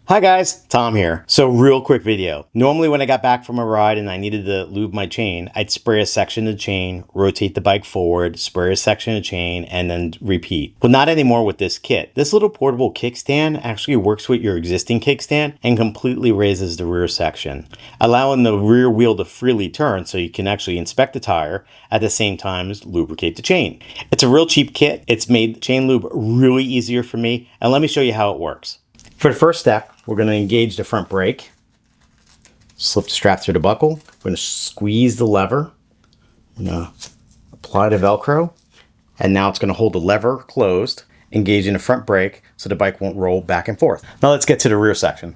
Hi guys, Tom here. So real quick video. Normally when I got back from a ride and I needed to lube my chain, I'd spray a section of the chain, rotate the bike forward, spray a section of the chain, and then repeat. But not anymore with this kit. This little portable kickstand actually works with your existing kickstand and completely raises the rear section, allowing the rear wheel to freely turn so you can actually inspect the tire at the same time as lubricate the chain. It's a real cheap kit. It's made chain lube really easier for me, and let me show you how it works. For the first step, we're going to engage the front brake, slip the strap through the buckle, we're going to squeeze the lever, I'm going to apply the Velcro, and now it's going to hold the lever closed, engaging the front brake so the bike won't roll back and forth. Now let's get to the rear section.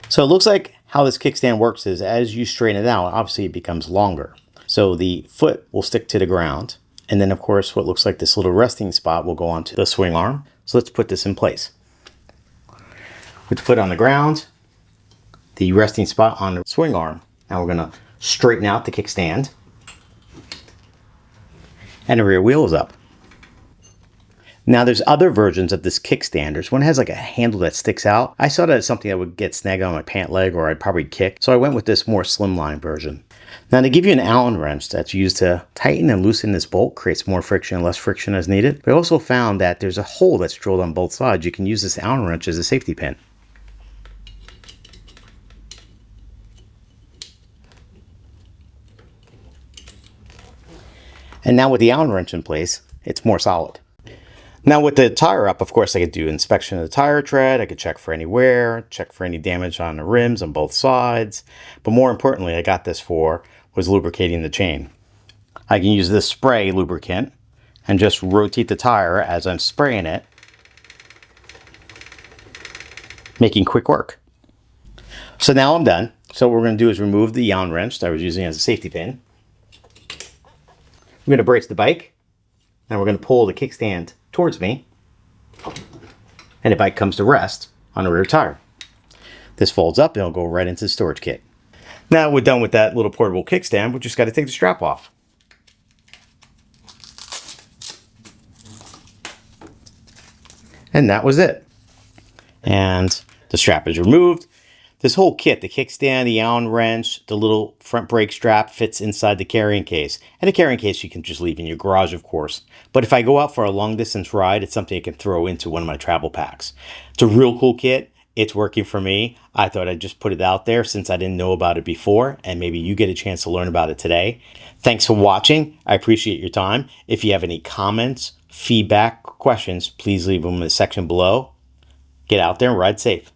So it looks like how this kickstand works is as you straighten it out, obviously it becomes longer. So the foot will stick to the ground, and then of course what looks like this little resting spot will go onto the swing arm. So let's put this in place. With the foot on the ground, the resting spot on the swing arm. Now we're going to straighten out the kickstand. And the rear wheel is up. Now there's other versions of this kickstand. There's one that has like a handle that sticks out. I saw that as something that would get snagged on my pant leg or I'd probably kick. So I went with this more slimline version. Now to give you an Allen wrench that's used to tighten and loosen this bolt, creates more friction, less friction as needed. But I also found that there's a hole that's drilled on both sides. You can use this Allen wrench as a safety pin. And now with the Allen wrench in place, it's more solid. Now with the tire up, of course, I could do inspection of the tire tread. I could check for any wear, check for any damage on the rims on both sides. But more importantly, I got this for was lubricating the chain. I can use this spray lubricant and just rotate the tire as I'm spraying it, making quick work. So now I'm done. So what we're going to do is remove the Allen wrench that I was using as a safety pin. I'm going to brace the bike, and we're going to pull the kickstand towards me, and the bike comes to rest on the rear tire. This folds up and it'll go right into the storage kit. Now we're done with that little portable kickstand, we just got to take the strap off. And that was it. And the strap is removed. This whole kit, the kickstand, the Allen wrench, the little front brake strap fits inside the carrying case. And the carrying case you can just leave in your garage, of course. But if I go out for a long distance ride, it's something I can throw into one of my travel packs. It's a real cool kit. It's working for me. I thought I'd just put it out there since I didn't know about it before, and maybe you get a chance to learn about it today. Thanks for watching. I appreciate your time. If you have any comments, feedback, questions, please leave them in the section below. Get out there and ride safe.